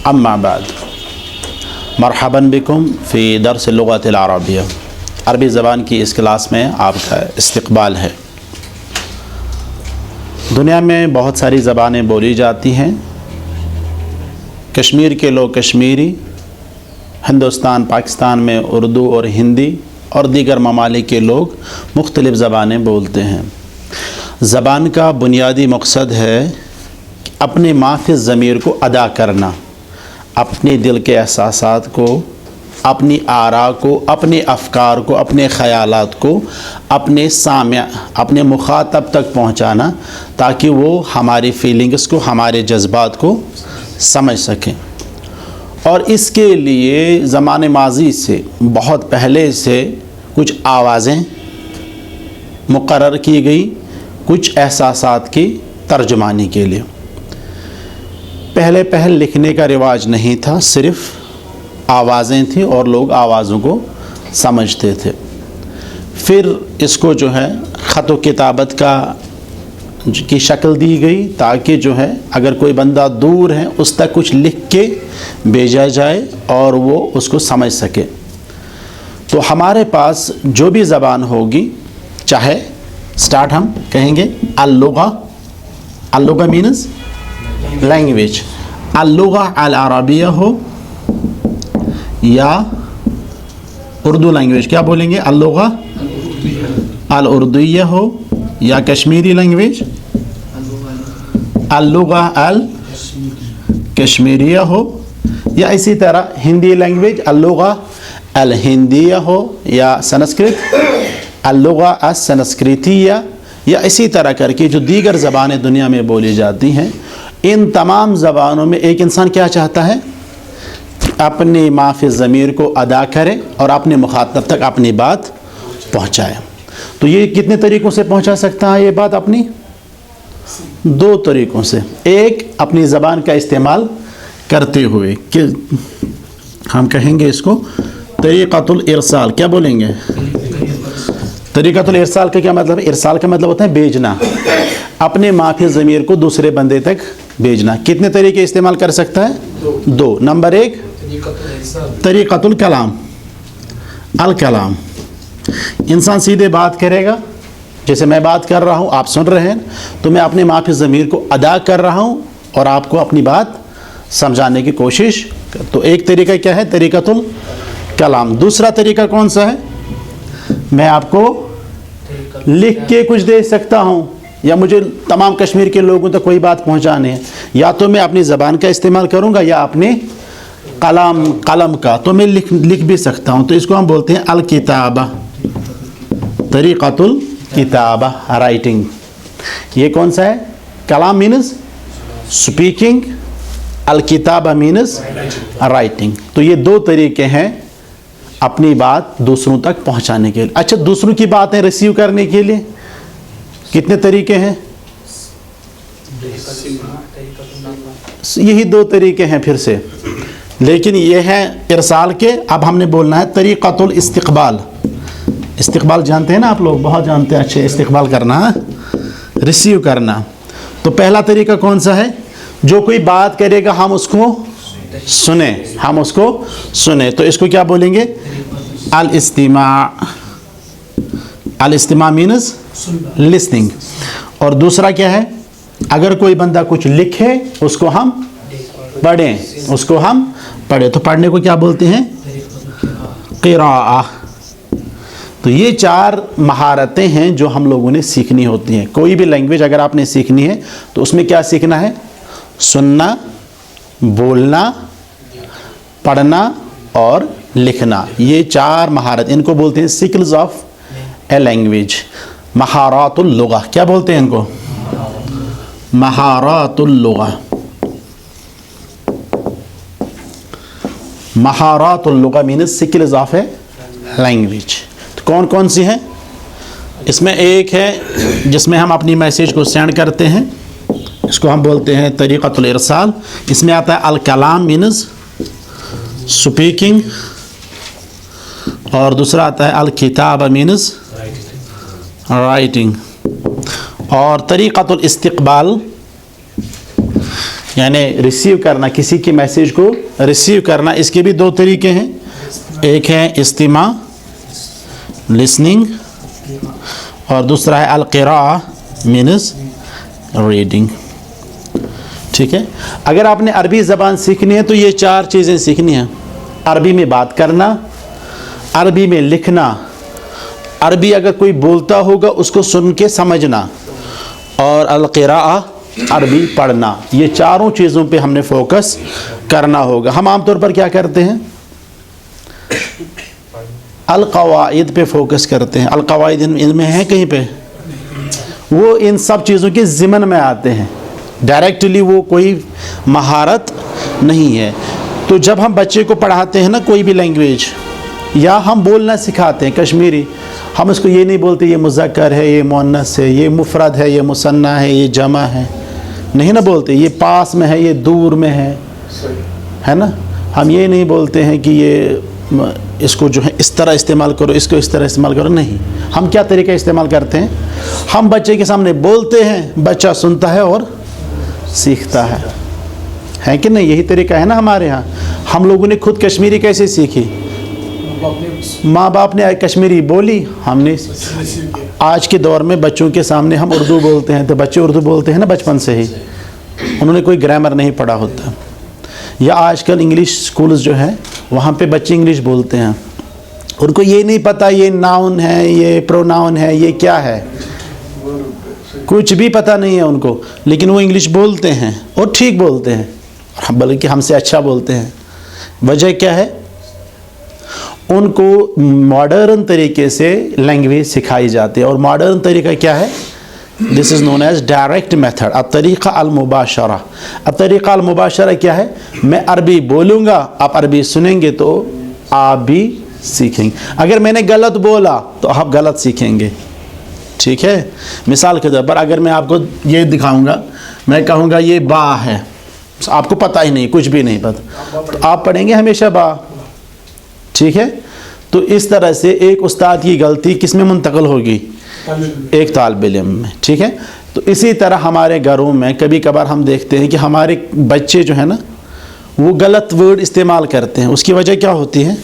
अम्मा बाद मरहबन बिकुम फ़ी दर्स लुग़त अल-अरबिया। अरबी ज़बान की इस क्लास में आपका इस्तक़बाल है। दुनिया में बहुत सारी ज़बानें बोली जाती हैं। कश्मीर के लोग कश्मीरी, हिंदुस्तान पाकिस्तान में उर्दू और हिंदी और दीगर ममालिक के लोग मुख्तलिफ़ ज़बानें बोलते हैं। ज़बान का बुनियादी मकसद है अपने माफ़ी ज़मीर को अदा करना, अपने दिल के एहसासात को, अपनी आरा को, अपने अफ़कार को, अपने ख़यालात को अपने सामया, अपने मुखातब तक पहुँचाना, ताकि वो हमारी फ़ीलिंग्स को, हमारे जज्बात को समझ सकें। और इसके लिए ज़माने माज़ी से, बहुत पहले से कुछ आवाज़ें मुक़र्रर की गई, कुछ एहसासात की तर्जुमानी के लिए। पहले लिखने का रिवाज नहीं था, सिर्फ़ आवाज़ें थीं और लोग आवाज़ों को समझते थे। फिर इसको जो है ख़त व किताबत की शक्ल दी गई, ताकि जो है अगर कोई बंदा दूर है उस तक कुछ लिख के भेजा जाए और वो उसको समझ सके। तो हमारे पास जो भी ज़बान होगी, चाहे स्टार्ट हम कहेंगे अल-लुग़ा मीन्स लैंग्वेज, अल-लुग़ा अल-अरबिया हो या उर्दू लैंग्वेज, क्या बोलेंगे, अल-लुग़ा अल-उर्दुय्या हो या कश्मीरी लैंग्वेज अल-लुग़ा अल-कश्मीरिया हो, या इसी तरह हिंदी लैंग्वेज अल-लुग़ा अल-हिंदिया हो, या संस्कृत अल-लुग़ा अल-संस्कृतिया, या इसी तरह करके जो दीगर ज़बानें दुनिया में बोली जाती हैं। इन तमाम ज़बानों में एक इंसान क्या चाहता है, अपनी माफ़ी ज़मीर को अदा करे और अपने मुखातब तक अपनी बात पहुँचाए। तो ये कितने तरीक़ों से पहुँचा सकता है ये बात अपनी? दो तरीक़ों से। एक, अपनी ज़बान का इस्तेमाल करते हुए, कि हम कहेंगे इसको तरीक़तुल इरसाल, क्या बोलेंगे, तरीक़तुल इरसाल का क्या मतलब है? इरसाल का मतलब होता है भेजना, अपने माफ़ी ज़मीर को दूसरे बंदे तक भेजना। कितने तरीके इस्तेमाल कर सकता है? दो। नंबर एक, तरीक़तुल कलाम, अल कलाम, इंसान सीधे बात करेगा, जैसे मैं बात कर रहा हूँ, आप सुन रहे हैं, तो मैं अपने माफ़ी ज़मीर को अदा कर रहा हूँ और आपको अपनी बात समझाने की कोशिश। तो एक तरीका क्या है, तरीक़तुल कलाम। दूसरा तरीका कौन सा है? मैं आपको लिख के कुछ दे सकता हूँ, या मुझे तमाम कश्मीर के लोगों तक कोई बात पहुँचानी है, या तो मैं अपनी ज़बान का इस्तेमाल करूँगा या अपने कलम का, तो मैं लिख भी सकता हूँ। तो इसको हम बोलते हैं अल किताबा, तरीक़तुल किताबा, राइटिंग। ये कौन सा है? कलाम मीन्स स्पीकिंग, अल किताबा मीन्स राइटिंग। तो ये दो तरीके हैं अपनी बात दूसरों तक पहुंचाने के लिए। अच्छा, दूसरों की बातें रिसीव करने के लिए कितने तरीके हैं? यही दो तरीके हैं फिर से, लेकिन ये है इरसाल के। अब हमने बोलना है तरीक़तुल इस्तिक़बाल। इस्तिक़बाल जानते हैं ना आप लोग, बहुत जानते हैं अच्छे। इस्तिक़बाल करना, रिसीव करना। तो पहला तरीका कौन सा है? जो कोई बात करेगा हम उसको सुने, हम उसको सुने। तो इसको क्या बोलेंगे? अल इस्तिमा। अल इस्तिमा मीन्स लिसनिंग। और दूसरा क्या है? अगर कोई बंदा कुछ लिखे उसको हम पढ़ें, उसको हम पढ़ें, तो पढ़ने को क्या बोलते हैं? क़िराअह। तो ये चार महारतें हैं जो हम लोगों ने सीखनी होती हैं। कोई भी लैंग्वेज अगर आपने सीखनी है तो उसमें क्या सीखना है? सुनना, बोलना, पढ़ना और लिखना। ये चार महारत, इनको बोलते हैं स्किल्स ऑफ ए लैंग्वेज, महारातुल लुग़ा। क्या बोलते हैं इनको? महारातुल लुग़ा। महारातुल लुग़ा means skills of a language. तो कौन कौन सी हैं? इसमें एक है जिसमें हम अपनी मैसेज को सेंड करते हैं, इसको हम बोलते हैं तरीक़तुल इरसाल। इसमें आता है अल कलाम मीन्स स्पीकिंग, और दूसरा आता है अल किताबा मीन्स राइटिंग। और तरीक़तुल इस्तिक़बाल यानी रिसीव करना, किसी के मैसेज को रिसीव करना, इसके भी दो तरीके हैं। एक है इस्तिमा, लिसनिंग, और दूसरा है अल-क़िराअ मीन्स रीडिंग। ठीक है, अगर आपने अरबी ज़बान सीखनी है तो ये चार चीज़ें सीखनी हैं। अरबी में बात करना, अरबी में लिखना, अरबी अगर कोई बोलता होगा उसको सुन के समझना, और अल-क़िराअ अरबी पढ़ना। ये चारों चीज़ों पे हमने फोकस करना होगा। हम आमतौर पर क्या करते हैं, अल-क़वाइद पे फोकस करते हैं। अल-क़वाइद इनमें है कहीं पे, वो इन सब चीज़ों के ज़िमन में आते हैं, डायरेक्टली वो कोई महारत नहीं है। तो जब हम बच्चे को पढ़ाते हैं ना कोई भी लैंग्वेज, या हम बोलना सिखाते हैं कश्मीरी, हम उसको ये नहीं बोलते ये मुज़क्कर है, ये मुअन्नस है, ये मुफ़रद है, ये मुसन्ना है, ये जमा है, नहीं ना बोलते। ये पास में है, ये दूर में है ना। हम ये नहीं बोलते हैं कि ये इसको जो है इस तरह इस्तेमाल करो, इसको इस तरह इस्तेमाल करो, नहीं। हम क्या तरीका इस्तेमाल करते हैं, हम बच्चे के सामने बोलते हैं, बच्चा सुनता है और सीखता है कि नहीं। यही तरीका है ना हमारे यहाँ। हम लोगों ने खुद कश्मीरी कैसे सीखी, माँ बाप ने कश्मीरी बोली, हमने। आज के दौर में बच्चों के सामने हम उर्दू बोलते हैं तो बच्चे उर्दू बोलते हैं ना बचपन से ही, उन्होंने कोई ग्रामर नहीं पढ़ा होता। या आजकल इंग्लिश स्कूल्स जो हैं वहाँ पे बच्चे इंग्लिश बोलते हैं, उनको ये नहीं पता ये नाउन है, ये प्रोनाउन है, ये क्या है, कुछ भी पता नहीं है उनको, लेकिन वो इंग्लिश बोलते हैं और ठीक बोलते हैं, बल्कि हमसे अच्छा बोलते हैं। वजह क्या है, उनको मॉडर्न तरीके से लैंग्वेज सिखाई जाती है। और मॉडर्न तरीका क्या है, this is known as direct method, अतरीक़ा अल-मुबाशरा। अतरीक़ा अल-मुबाशरा क्या है, मैं अरबी बोलूँगा, आप अरबी सुनेंगे तो आप भी सीखेंगे। अगर मैंने गलत बोला तो आप गलत सीखेंगे। ठीक है, मिसाल के तौर पर अगर मैं आपको ये दिखाऊंगा, मैं कहूँगा ये बा है, आपको पता ही नहीं, कुछ भी नहीं पता, तो आप पढ़ेंगे हमेशा बा। ठीक है, तो इस तरह से एक उस्ताद की गलती किस में मुंतकिल होगी, एक तालिब इल्म में। ठीक है, तो इसी तरह हमारे घरों में कभी कभार हम देखते हैं कि हमारे बच्चे जो है ना वो गलत वर्ड इस्तेमाल करते हैं। उसकी वजह क्या होती है,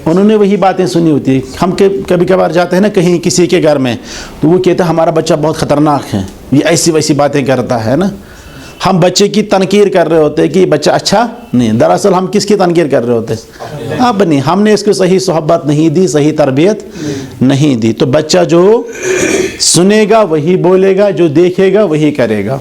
उन्होंने वही बातें सुनी होती है। हम कभी कभार जाते हैं ना कहीं किसी के घर में, तो वो कहते हैं हमारा बच्चा बहुत ख़तरनाक है, ये ऐसी वैसी बातें करता है ना। हम बच्चे की तनकीर कर रहे होते हैं कि बच्चा अच्छा नहीं, दरअसल हम किसकी तनकीर कर रहे होते हैं, अपनी। हमने इसको सही सोहबत नहीं दी, सही तरबियत नहीं दी। तो बच्चा जो सुनेगा वही बोलेगा, जो देखेगा वही करेगा।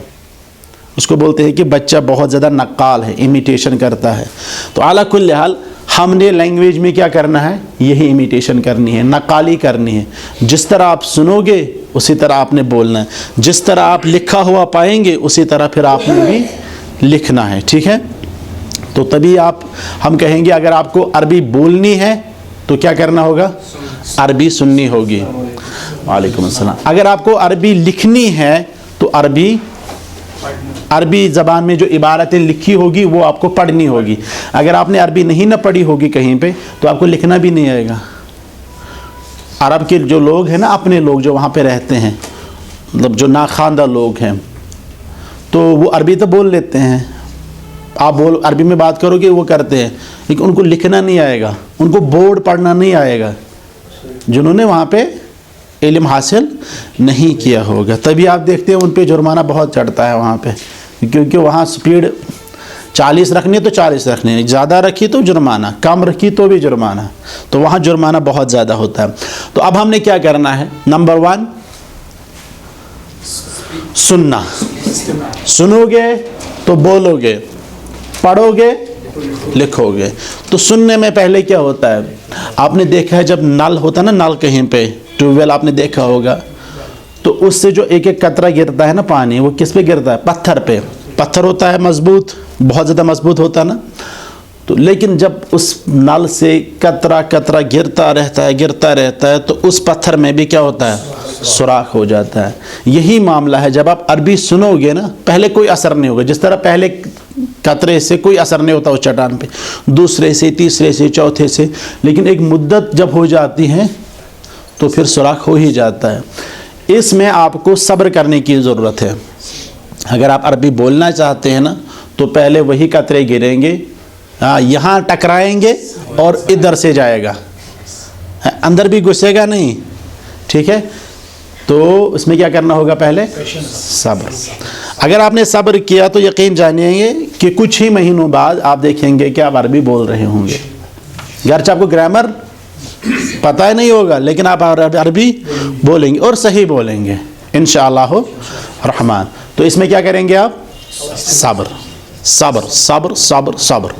उसको बोलते हैं कि बच्चा बहुत ज़्यादा नक्काल है, इमिटेशन करता है। तो अला कुल्ल हाल हमने लैंग्वेज में क्या करना है, यही इमिटेशन करनी है, नक्काली करनी है। जिस तरह आप सुनोगे उसी तरह आपने बोलना है, जिस तरह आप लिखा हुआ पाएंगे उसी तरह फिर आपने भी लिखना है। ठीक है, तो तभी हम कहेंगे अगर आपको अरबी बोलनी है तो क्या करना होगा, अरबी सुननी होगी। वालेकुम अस्सलाम। अगर आपको अरबी लिखनी है तो अरबी ज़बान में जो इबारतें लिखी होगी वो आपको पढ़नी होगी। अगर आपने अरबी नहीं ना पढ़ी होगी कहीं पे तो आपको लिखना भी नहीं आएगा। अरब के जो लोग हैं ना, अपने लोग जो वहाँ पे रहते हैं, मतलब जो नाखानदा लोग हैं, तो वो अरबी तो बोल लेते हैं, आप अरबी में बात करोगे वो करते हैं, लेकिन उनको लिखना नहीं आएगा, उनको बोर्ड पढ़ना नहीं आएगा, जिन्होंने वहाँ पे इल्म हासिल नहीं किया होगा। तभी आप देखते हैं उन पे जुर्माना बहुत चढ़ता है वहाँ पे, क्योंकि वहाँ स्पीड 40 रखनी तो 40 रखनी, ज़्यादा रखी तो जुर्माना, कम रखी तो भी जुर्माना, तो वहाँ जुर्माना बहुत ज़्यादा होता है। तो अब हमने क्या करना है, नंबर 1 सुनना। सुनोगे तो बोलोगे, पढ़ोगे लिखोगे। तो सुनने में पहले क्या होता है, आपने देखा है जब नल होता है ना, नल कहीं पे ट्यूबवेल आपने देखा होगा, तो उससे जो एक एक कतरा गिरता है ना पानी, वो किस पे गिरता है, पत्थर पे। पत्थर होता है मजबूत, बहुत ज़्यादा मजबूत होता है ना। तो लेकिन जब उस नल से कतरा कतरा गिरता रहता है तो उस पत्थर में भी क्या होता है, सुराख हो जाता है। यही मामला है जब आप अरबी सुनोगे ना, पहले कोई असर नहीं होगा। जिस तरह पहले कतरे से कोई असर नहीं होता उस चट्टान पे, दूसरे से, तीसरे से, चौथे से, लेकिन एक मुद्दत जब हो जाती है तो फिर सुराख हो ही जाता है। इसमें आपको सब्र करने की ज़रूरत है। اگر آپ عربی بولنا چاہتے ہیں نا تو پہلے وہی قطرے گریں گے، یہاں ٹکرائیں گے اور ادھر سے جائے گا، اندر بھی گھسے گا نہیں، ٹھیک ہے؟ تو اس میں کیا کرنا ہوگا؟ پہلے صبر. اگر آپ نے صبر کیا تو یقین جانیے گے کہ کچھ ہی مہینوں بعد آپ دیکھیں گے کہ آپ عربی بول رہے ہوں گے. گرچہ آپ کو گرامر پتہ ہی نہیں ہوگا لیکن آپ عربی بولیں گے اور صحیح بولیں گے انشاءاللہ الرحمن. تو اس میں کیا کریں گے آپ؟ صبر صبر صبر صبر صبر.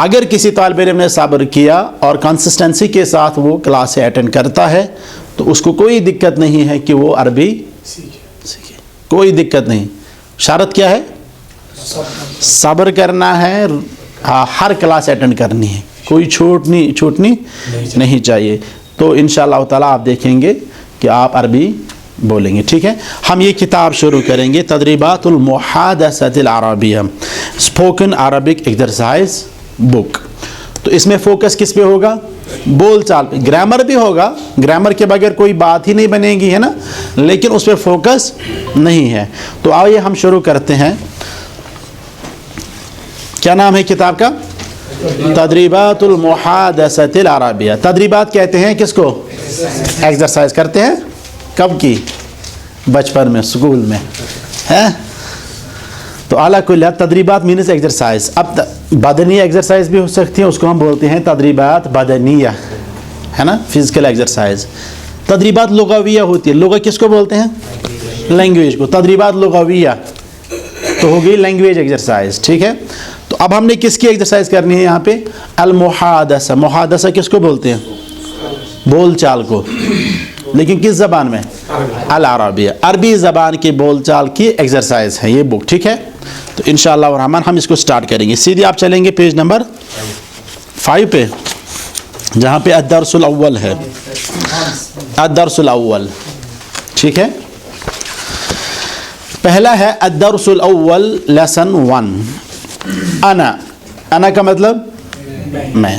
اگر کسی طالب علم نے صبر کیا اور کنسسٹنسی کے ساتھ وہ کلاس اٹینڈ کرتا ہے تو اس کو کوئی دقت نہیں ہے کہ وہ عربی سیکھے، کوئی دقت نہیں. شرط کیا ہے؟ صبر کرنا ہے، ہر کلاس اٹینڈ کرنی ہے، کوئی چھوٹنی نہیں چاہیے. تو انشاءاللہ تعالیٰ آپ دیکھیں گے کہ آپ عربی بولیں گے. ٹھیک ہے، ہم یہ کتاب شروع کریں گے، تدریبات المحادثۃ العربیہ، اسپوکن عربک ایکسرسائز بک. تو اس میں فوکس کس پہ ہوگا؟ بول چال پہ. گرامر بھی ہوگا، گرامر کے بغیر کوئی بات ہی نہیں بنے گی، ہے نا، لیکن اس پہ فوکس نہیں ہے. تو آئیے ہم شروع کرتے ہیں. کیا نام ہے کتاب کا؟ تدریبات المحادثۃ العربیہ. تدریبات کہتے ہیں کس کو؟ ایکسرسائز کرتے ہیں. کب کی؟ بچپن میں، اسکول میں، ہے. تو اعلیٰ کل تدریبات مینس ایکسرسائز. اب بدنی ایکسرسائز بھی ہو سکتی ہیں، اس کو ہم بولتے ہیں تدریبات بدنیہ، ہے نا، فزیکل ایکسرسائز. تدریبات لغویہ ہوتی ہے. لغہ کس کو بولتے ہیں؟ لینگویج کو. تدریبات لغویہ تو ہو گئی لینگویج ایکسرسائز. ٹھیک ہے، تو اب ہم نے کس کی ایکسرسائز کرنی ہے یہاں پہ؟ المحادثہ. محادثہ کس کو بولتے ہیں؟ بول چال کو. لیکن کس زبان میں؟ العربیہ. عربی زبان کی بول چال کی ایکسرسائز ہے یہ بک. ٹھیک ہے، تو انشاءاللہ الرحمن ہم اس کو سٹارٹ کریں گے. سیدھے آپ چلیں گے پیج نمبر 5 پہ، جہاں پہ الدرس الاول ہے. الدرس الاول، ٹھیک ہے. پہلا ہے الدرس الاول لیسن 1. انا کا مطلب میں.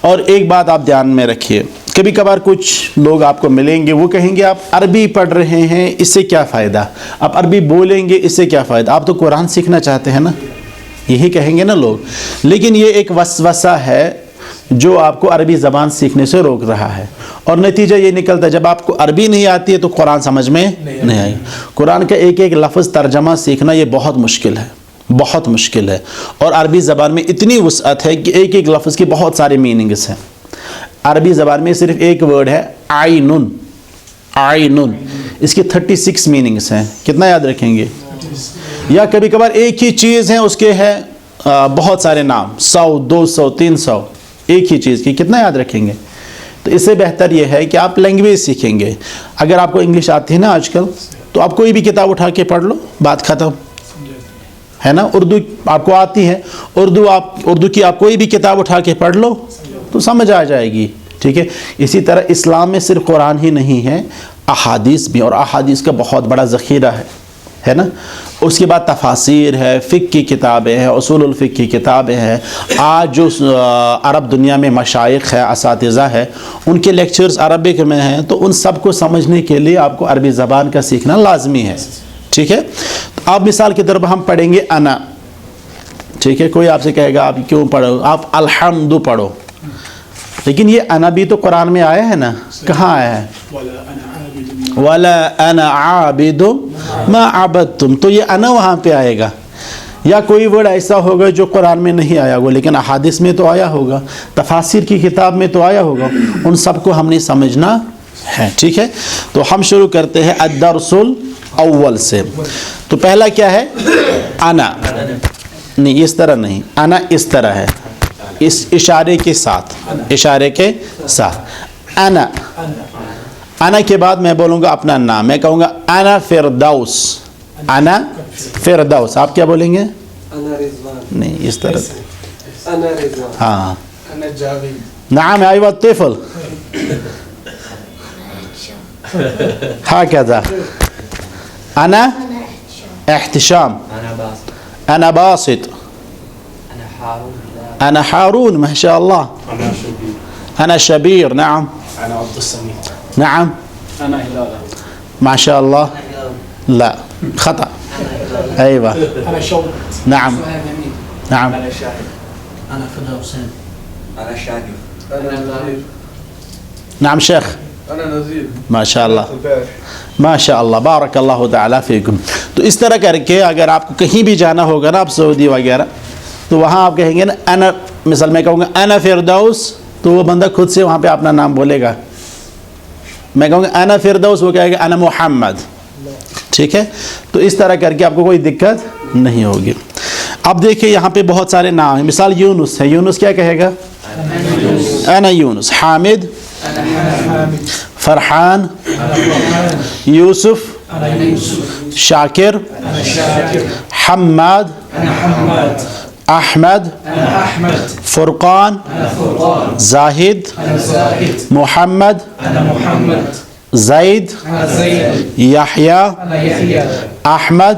اور ایک بات آپ دھیان میں رکھیے، کبھی کبھار کچھ لوگ آپ کو ملیں گے، وہ کہیں گے آپ عربی پڑھ رہے ہیں، اس سے کیا فائدہ؟ آپ عربی بولیں گے، اس سے کیا فائدہ؟ آپ تو قرآن سیکھنا چاہتے ہیں نا، یہی کہیں گے نا لوگ. لیکن یہ ایک وسوسہ ہے جو آپ کو عربی زبان سیکھنے سے روک رہا ہے، اور نتیجہ یہ نکلتا ہے جب آپ کو عربی نہیں آتی ہے تو قرآن سمجھ میں نہیں آئی. قرآن کا ایک ایک لفظ ترجمہ سیکھنا یہ بہت مشکل ہے، بہت مشکل ہے. اور عربی زبان میں اتنی وسعت ہے کہ ایک ایک لفظ کی بہت سارے میننگز ہیں. عربی زبان میں صرف ایک ورڈ ہے عینن، عینن، اس کی 36 میننگز ہیں. کتنا یاد رکھیں گے؟ یا کبھی کبھار ایک ہی چیز ہے، اس کے ہے بہت سارے نام، 100 200 300 ایک ہی چیز کی، کتنا یاد رکھیں گے؟ تو اس سے بہتر یہ ہے کہ آپ لینگویج سیکھیں گے. اگر آپ کو انگلش آتی ہے نا آج کل، تو آپ کوئی بھی کتاب اٹھا کے پڑھ لو، بات ختم، ہے نا. اردو آپ کو آتی ہے، اردو کی آپ کوئی بھی کتاب اٹھا کے پڑھ لو تو سمجھ آ جائے گی. ٹھیک ہے. اسی طرح اسلام میں صرف قرآن ہی نہیں ہے، احادیث بھی، اور احادیث کا بہت بڑا ذخیرہ ہے نا. اس کے بعد تفاسیر ہے، فقہ کی کتابیں ہیں، اصول الفقہ کی کتابیں ہیں. آج جو عرب دنیا میں مشائخ ہے، اساتذہ ہے، ان کے لیکچرز عربک میں ہیں، تو ان سب کو سمجھنے کے لیے آپ کو عربی زبان کا سیکھنا لازمی ہے. ٹھیک ہے. آپ مثال کے طور پر ہم پڑھیں گے انا. ٹھیک ہے. کوئی آپ سے کہے گا آپ کیوں پڑھو؟ آپ الحمد پڑھو. لیکن یہ انا بھی تو قرآن میں آیا ہے نا. کہاں آیا ہے؟ وَلَا أَنَا عَابِدٌ مَا عَبَدْتُمْ. تو یہ انا وہاں پہ آئے گا. یا کوئی ورڈ ایسا ہوگا جو قرآن میں نہیں آیا ہوگا لیکن احادیث میں تو آیا ہوگا، تفاسیر کی کتاب میں تو آیا ہوگا. ان سب کو ہم نے سمجھنا ہے. ٹھیک ہے. تو ہم شروع کرتے ہیں الدرس الاول سے. تو پہلا کیا ہے؟ انا. نہیں، اس طرح نہیں، انا اس طرح ہے، اس اشارے کے ساتھ، اشارے کے ساتھ. انا. انا کے بعد میں بولوں گا اپنا نام. میں کہوں گا انا فردوس. انا فردوس. آپ کیا بولیں گے؟ انا رضوان. نہیں، اس طرح. انا رضوان. ہاں. انا جاوید. نعم أيها الطفل. هكذا. أنا احتشام. أنا باسط. أنا حارون. ما شاء الله. أنا شبير. نعم. انا عبد السميع. نعم. انا هلال. ما شاء الله. لا، خطأ. أيوة أنا شوقت. نعم سؤال جميل. نعم أنا شاهد. أنا فضل حسين. أنا شاكر. أنا نظير. نعم شيخ أنا نذير. ما شاء الله माशा अल्लाह बारक अल्लाह ताला फ़ीकुम। तो इस तरह करके अगर आपको कहीं भी जाना होगा ना, आप सऊदी वगैरह, तो वहाँ आप कहेंगे ना अना, मिसाल मैं कहूँगा अना फिरदौस, तो वो बंदा खुद से वहाँ पे अपना नाम बोलेगा। मैं कहूँगा अना फिरदौस, वो कहेगा अना मोहम्मद। ठीक है, तो इस तरह करके आपको कोई दिक्कत नहीं होगी। अब देखिए यहाँ पे बहुत सारे नाम हैं। मिसाल यूनुस है, यूनुस क्या कहेगा? अना यूनुस। हामिद, फरहान, यूसुफ, शाकिर, हम्माद, अहमद, फुरकान, जाहिद, मोहम्मद, ज़ैद, याह्या, अहमद।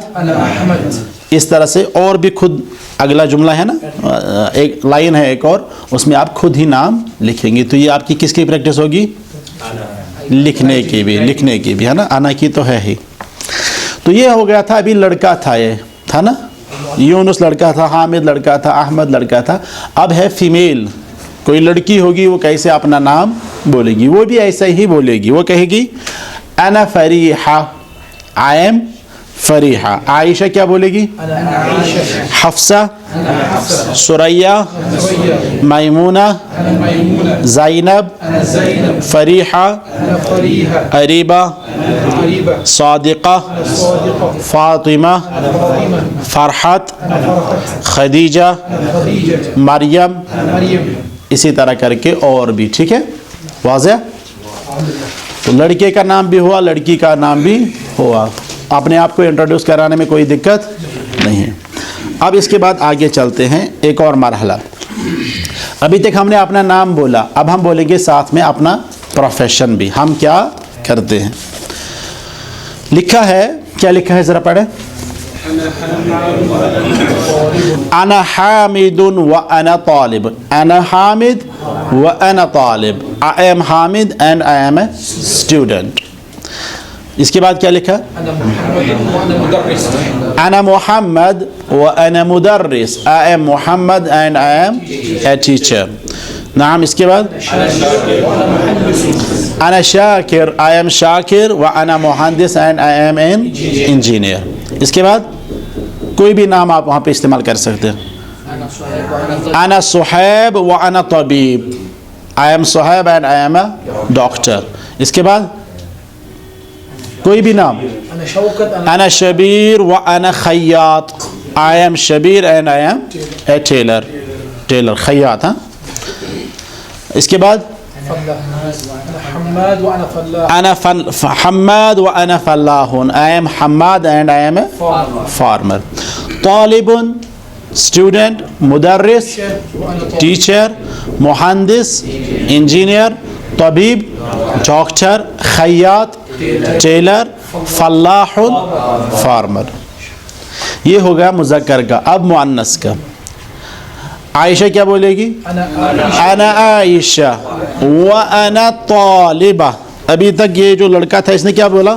इस तरह से और भी खुद अगला जुमला है ना, एक लाइन है एक और, उसमें आप खुद ही नाम लिखेंगे। तो ये आपकी किसकी प्रैक्टिस होगी? लिखने की भी है ना, आना की तो है ही। तो ये हो गया था, अभी लड़का था, ये था ना, यूनुस लड़का था, हामिद लड़का था, अहमद लड़का था। अब है फीमेल, कोई लड़की होगी, वो कैसे अपना नाम बोलेगी? वो भी ऐसा ही बोलेगी, वो कहेगी अना फरीहा, आई एम फरीहा। आयशा क्या बोलेगी? हफ्सा, सुरैया, मैमूना, ज़ैनब, फरीहा, अरीबा, सादिक़ा, फ़ातिमा, फ़रहत, खदीजा, मरियम, इसी तरह करके और भी। ठीक है, वाज़ेह? तो लड़के का नाम भी हुआ, लड़की का नाम भी हुआ। अपने आप को इंट्रोड्यूस कराने में कोई दिक्कत नहीं है। अब इसके बाद आगे चलते हैं, एक और मरहला। अभी तक हमने अपना नाम बोला, अब हम बोलेंगे साथ में अपना प्रोफेशन भी, हम क्या करते हैं। लिखा है, क्या लिखा है ज़रा पढ़े? अना हामिदुन व अना तालिब। अना हामिद व अना तालिब। I am Hamid and I am a student. इसके बाद क्या लिखा? अना मोहम्मद व अना मुदर्रिस। I am Mohammad and I am a teacher. नाम, इसके बाद अना शाकिर, आई एम शाकिर व अना मुहंदिस and I am an engineer. इसके बाद कोई भी नाम आप वहाँ पे इस्तेमाल कर सकते हैं। अना सुहैब व अना तबीब। I am Suhaib and I am a doctor. इसके बाद कोई भी नाम। अना शबीर व अना खैयात। I am Shabbir and I am a tailor. Tailor, खैयात। हाँ, इसके बाद अना हम्माद व अना फल्लाहुन। I am Hammad and I am a farmer. तालिबुन, स्टूडेंट, मुदर्रिस, टीचर, मुहंदिस, इंजीनियर, तबीब, डॉक्टर, खैयात, टेलर, फल्लाहुन, फार्मर। ये हो गया मुज़क्कर का। अब मुअन्नस का। आयशा क्या बोलेगी? अना आयशा व अना तालिबा। अभी तक ये जो लड़का था इसने क्या बोला?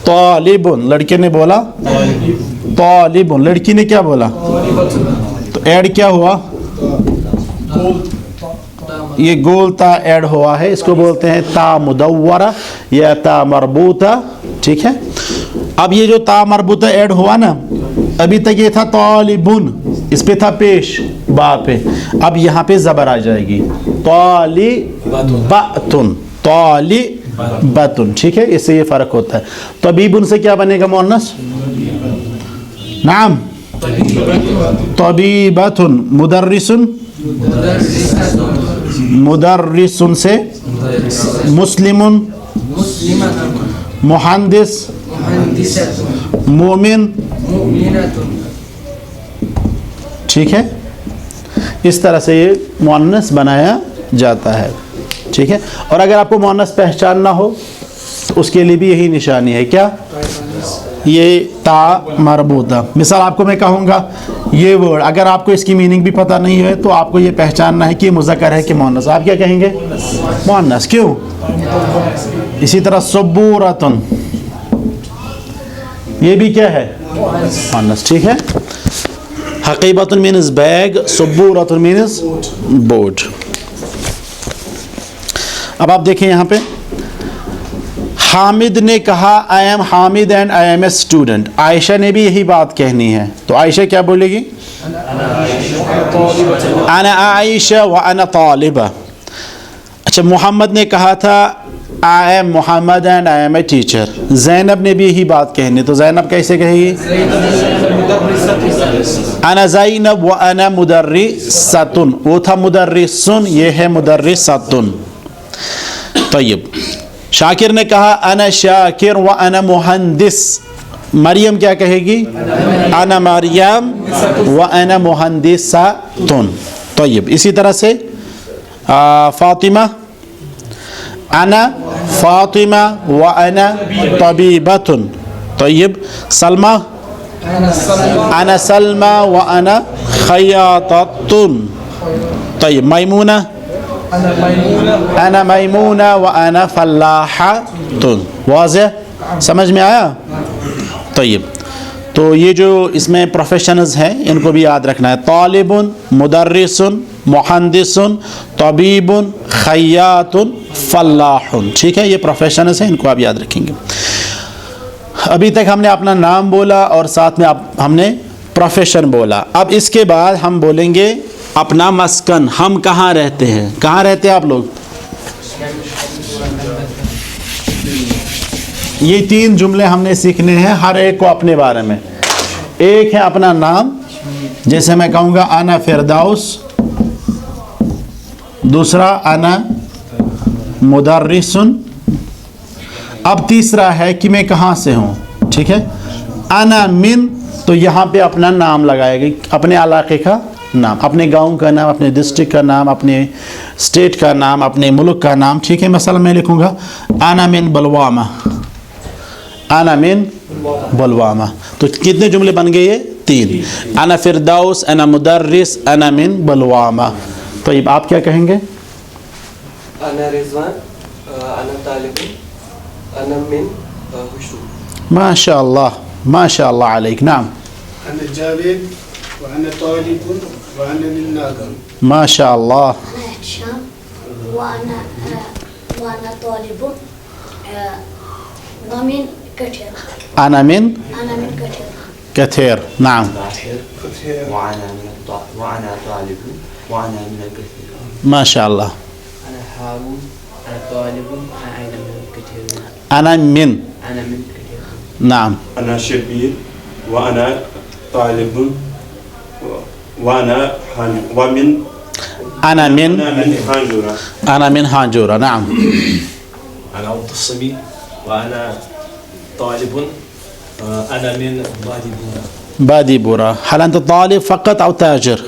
तालिबुन। लड़के ने बोला तालिबुन, लड़की ने क्या बोला? तो ऐड क्या हुआ? ये गोल ता ऐड हुआ है, इसको बोलते हैं ता मुदव्वरा या ता मरबूता। ठीक है, अब ये जो ता मरबूता ऐड हुआ ना, अभी तक ये था तालिबुन, इस पे था पेश बा पे, अब यहाँ पे ज़बर आ जाएगी तालिबातुन, तालिबातुन। ठीक है, इससे ये फ़र्क होता है। तबीबुन से क्या बनेगा मुअन्नस? नाम तबीबतुन। मुदर्रिसुन, मुदर्रिसुन से मुस्लिमुन, मुहंदिस, मोमिन। ठीक है, इस तरह से ये मुअन्नस बनाया जाता है। ठीक है, और अगर आपको मुअन्नस पहचानना हो तो उसके लिए भी यही निशानी है। क्या? ये ता मरबूता। मिसाल आपको मैं कहूँगा ये वर्ड, अगर आपको इसकी मीनिंग भी पता नहीं है तो आपको ये पहचानना है कि मुज़क्कर है कि मुअन्नस। आप क्या कहेंगे? मुअन्नस। क्यों? इसी तरह सुब्बूरतुन, ये भी क्या है? मुअन्नस. ठीक है. हकीबतुन मीन्स बैग, सुब्बूरतुन मीन्स बोर्ड. अब आप देखें यहाँ पे हामिद ने कहा I am Hamid and I am a student. Ayesha ने भी यही बात कहनी है, तो आयशा क्या बोलेगी? अना आयशा व अना तालिबा. अच्छा, मोहम्मद ने कहा था I am Mohammad and I am a teacher. Zainab ने भी यही बात कहनी, तो ज़ैनब कैसे कहेगी? अना ज़ैनब व अना मुदर्रिसतुन. वो था मुदर्रिसुन, ये है मुदर्रिसतुन. तय्यब. शाकिर ने कहा अना शाकिर व अना मुहंदिस. मरियम क्या कहेगी? अना मरियम व अना मुहंदिसतुन. तय्यब. इसी तरह से फातिमा अना फातिमा व अना तबीबतुन. तय्यब. सलमा अना सलमा व अना खयाततुन. तय्यब. मैमूना अना मैमूना व अना फल्लाहतुन. वाज़ेह, समझ में आया? तय्यब. तो ये जो इसमें प्रोफेशनल्स हैं इनको भी याद रखना है. तालिबुन, मुदर्रिसुन, मुहंदिसुन, तबीबुन, खय्यातुन, फल्लाहुन. ठीक है, ये प्रोफेशनल्स हैं, इनको आप याद रखेंगे. अभी तक हमने अपना नाम बोला और साथ में हमने प्रोफेशन बोला. अब इसके बाद हम बोलेंगे अपना मस्कन. हम कहाँ रहते हैं? कहाँ रहते हैं आप लोग? ये 3 जुमले हमने सीखने हैं, हर एक को अपने बारे में. एक है अपना नाम, जैसे मैं कहूँगा अना फिरदाउस. दूसरा अना मुदर्रिसुन. अब तीसरा है कि मैं कहाँ से हूँ. ठीक है. अना मिन, तो यहाँ पे अपना नाम लगाएगी, अपने इलाके का नाम, अपने गांव का नाम, अपने डिस्ट्रिक्ट का नाम, अपने स्टेट का नाम, अपने मुल्क का नाम. ठीक है. मसलन मैं लिखूँगा अना मिन बलवामा. अना मिन बलवामा. तो कितने जुमले बन गए? ये 3. अना फिरदाउस, अना मुदर्रिस, अना मिन बलवामा. तो अब आप क्या कहेंगे? अना रिजवान, अना तालिबुन, अना मिन हुशूर. माशाअल्लाह, माशाअल्लाह अलैक. नाम. अना जावेद व अना तालिबुन व अना मिन नागम. माशाअल्लाह. أنا هشام وأنا طالب ومن كتير. أنا من أنا من كتير. كثير. نعم. وأنا طالب وأنا من الكثير. ما شاء الله. أنا هارون أنا طالب أنا من الكثير. أنا من أنا من كثير. نعم. أنا شبير وأنا طالب وأنا ومن أنا من حنجرة. أنا من هاجورة. نعم. أنا عبد الصميم وأنا طالب أنا من باديبورا. باديبورا. هل أنت طالب فقط أو تاجر؟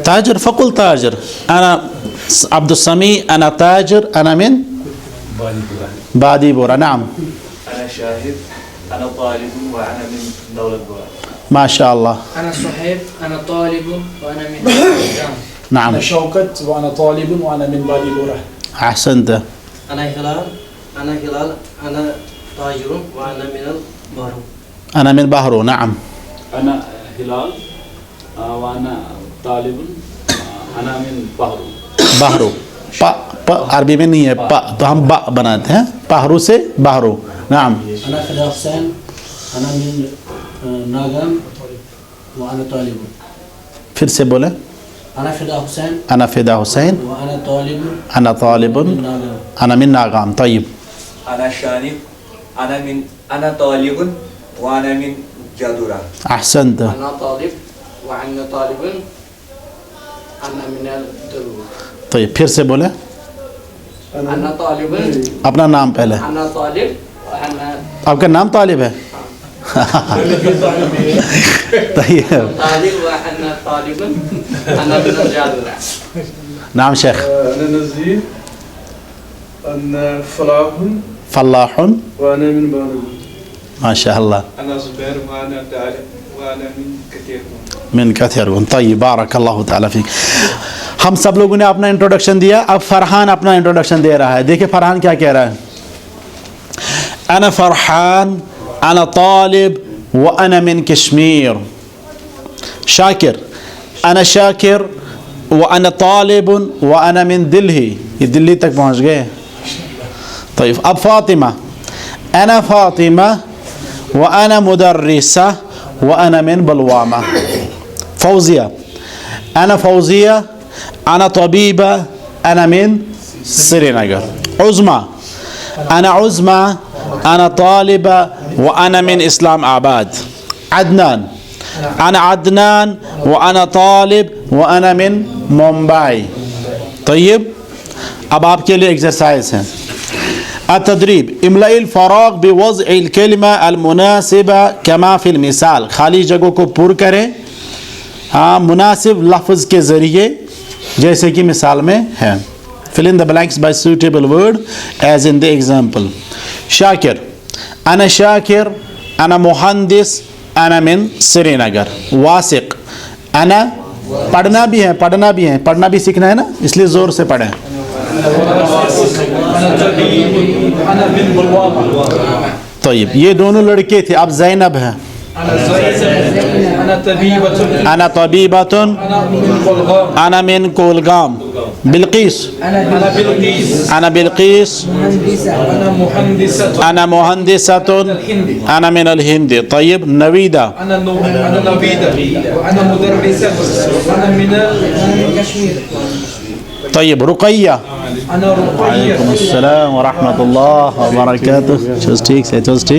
تاجر. فقل تاجر. أنا عبد الصميم أنا تاجر أنا من باديبورا. باديبورا. نعم. أنا شاهد أنا طالب وأنا من دولة بورا. ما شاء الله. أنا صحيب أنا طالب وأنا من الجامعة. نعم. أنا شوكت وأنا طالب وأنا من بادي بورة. أحسنت. أنا هلال أنا تاجر وأنا من البحر. أنا من بحرو. نعم. أنا هلال وأنا طالب أنا من بحر. بحرو. प अरबी में नहीं है प, तो हम बा बनाते हैं. बहरू से बहरू. नाम. أنا فدا حسين أنا من नागम وأنا طالب. फिर से बोले. أنا فدا حسين أنا فدا حسين وأنا طالب أنا طالب من नागम. أنا من ناغام. طيب. أنا شانب أنا طالب وأنا من جادورة. أحسنت. أنا طالب وأنا طالب أنا من الدروب. طيب फिर से बोले. أنا طالب अपना नाम पहले. أنا طالب وأنا आपका नाम तालिब है. طيب. طالب وأنا طالب أنا من الجادورة. نعم شيخ. أنا نزيل أنا فلاح فلاح. وأنا من بارد. ما شاء الله. أنا زبير وأنا طالب وأنا من كثير. من كثير. طيب بارك الله تعالى فيك. हम सब लोगों ने अपना इंट्रोडक्शन दिया. अब फरहान अपना इंट्रोडक्शन दे रहा है. देखिए फरहान क्या कह रहा है. अना फरहान अना तालिब وأنا من كشمير. شاكر أنا شاكر وأنا طالب وأنا من دلهي. یہ دلی تک پہنچ گئے. طيب اب فاطمة أنا فاطمة وأنا مدرسة وأنا من بلوامة. فوزية أنا فوزية أنا طبيبة أنا من سرينگر. عظمى أنا عظمى أنا طالبة وأنا من اسلام آباد. عدنان أنا عدنان وأنا طالب وأنا من ممبئی. طيب اب آپ کے لیے ایکسرسائز ہیں. التدریب املأ الفراغ بوضع الكلمة المناسبة كما في المثال. خالی جگہوں کو پر کریں مناسب لفظ کے ذریعے جیسے کہ مثال میں ہے. fill in the blanks by suitable word as in the example. شاکر أنا شاکر أنا مهندس أنا من سرینگر. واثق أنا پڑھنا بھی ہے پڑھنا بھی سیکھنا ہے نا, اس لیے زور سے پڑھیں. طيب یہ دونوں لڑکے تھے, اب زینب ہے. أنا طبيبة أنا من کولگام. بلقیس أنا بلقیس أنا مهندسة أنا من الهند. طيب نویدہ أنا نويدة وأنا مدرسة وأنا من كشمير. طيب رقیہ أنا رقية السلام ورحمة الله وبركاته. ٹھیک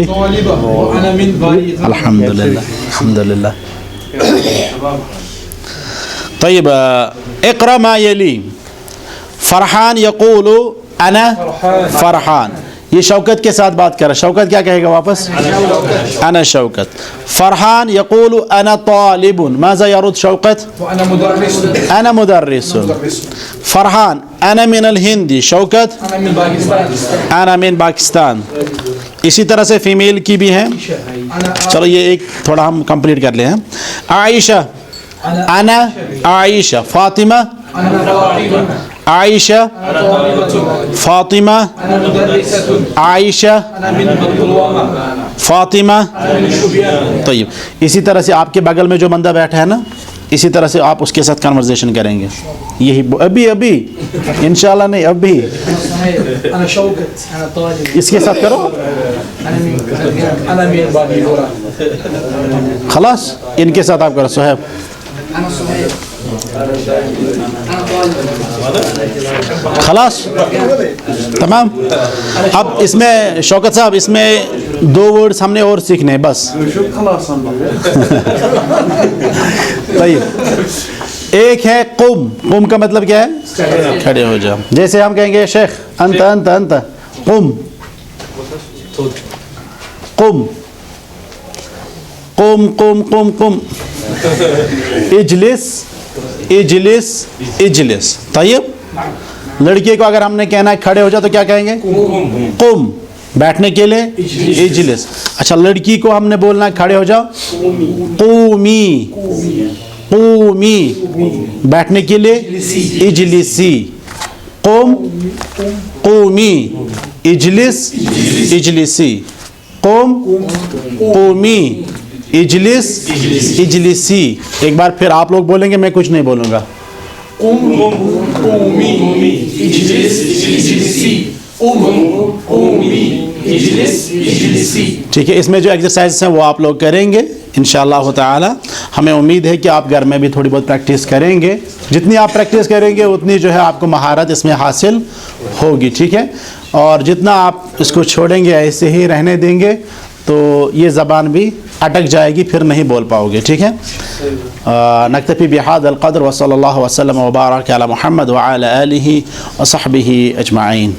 وأنا من باريس. الحمد لله الحمد لله. طيب اقرأ ما يلي. فرحان يقول أنا فرحان. یہ شوکت کے ساتھ بات کر رہا ہے. شوکت کیا کہے گا واپس؟ أنا شوکت. فرحان يقول أنا طالب. ماذا يرد شوکت؟ وأنا مدرس. أنا مدرس. فرحان أنا من الهند. شوکت أنا من باكستان. أنا من پاکستان. اسی طرح سے فیمیل کی بھی ہیں. چلو یہ ایک تھوڑا ہم کمپلیٹ کر لیں ہیں. عائشہ أنا عائشہ. فاطمہ عائشہ. فاطمہ عائشہ. فاطمہ. طيب اسی طرح سے آپ کے بغل میں جو بندہ بیٹھا ہے نا, اسی طرح سے آپ اس کے ساتھ کنورزیشن کریں گے. یہی ابھی انشاءاللہ نہیں ابھی أنا شوكت. أنا طالب. اس کے ساتھ کرو. أنا من بابيلورا. خلاص ان کے ساتھ آپ کرو. صہیب أنا صهيب. خلاص تمام. اب اس میں شوکت صاحب اس میں 2 ورڈز ہم نے اور سیکھنے بس. طيب ایک ہے قم. قم کا مطلب کیا ہے؟ کھڑے ہو جاؤ. جیسے ہم کہیں گے شیخ انت انت انت قم. قم قم قم قم قم. اجلس اجلس اجلس. طيب لڑکے کو اگر ہم نے کہنا ہے کھڑے ہو جاؤ تو کیا کہیں گے؟ قم. بیٹھنے کے لیے اجلس. اچھا لڑکی کو ہم نے بولنا ہے کھڑے ہو جاؤ قومی. قومی. بیٹھنے کے لیے اجلسی. قم قومی. اجلس اجلسی. قم قومی. اجلس اجلسی. ایک بار پھر آپ لوگ بولیں گے, میں کچھ نہیں بولوں گا. قومي اجلس اجلسي. قومي اجلس اجلسي. ٹھیک ہے, اس میں جو ایکسرسائز ہیں وہ آپ لوگ کریں گے انشاءاللہ تعالی. ہمیں امید ہے کہ آپ گھر میں بھی تھوڑی بہت پریکٹس کریں گے. جتنی آپ پریکٹس کریں گے اتنی جو ہے آپ کو مہارت اس میں حاصل ہوگی. ٹھیک ہے, اور جتنا آپ اس کو چھوڑیں گے ایسے ہی رہنے دیں گے تو یہ زبان بھی اٹک جائے گی, پھر نہیں بول پاؤ گے. ٹھیک ہے, نکتفی بہذا القدر وصلی اللہ وسلم وبارک علی محمد وعلی آلہ وصحبہ اجمعین.